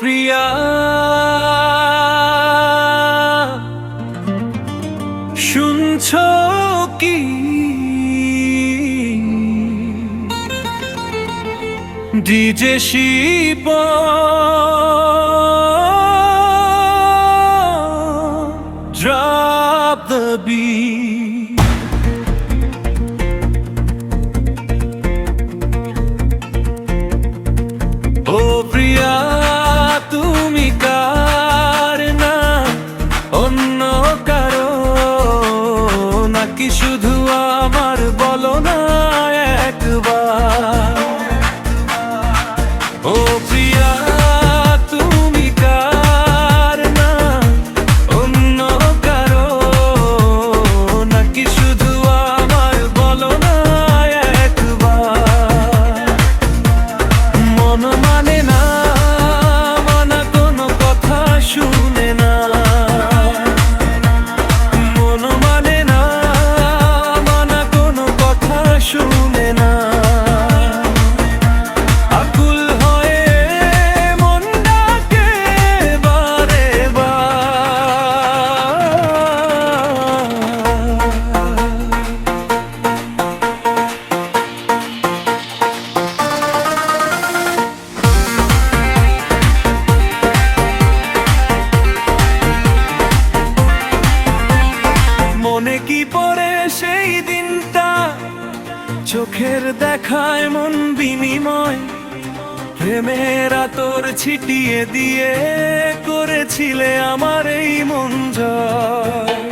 প্রিয়া, শুনছো কি? DJ Shiv drop the beat. ও প্রিয়া, তুমি কার না অন্য কারো নাকি শুধু আমার, বলো না একবার। ও প্রিয়া, তুমি কার না অন্য কারো নাকি শুধু আমার, বলো না একবার। মন মানে না, মানা কোনো কথা শুনে না। মন মানে না, মানা কোনো কথা শুনে না। আকুল হয়ে মন ডাকে বারে বার। মনে কি পড়ে সেই দিনটা, চোখের দেখায় মন বিনিময়, প্রেমের আতর ছিটিয়ে দিয়ে করেছিলে আমার এই মন জয়।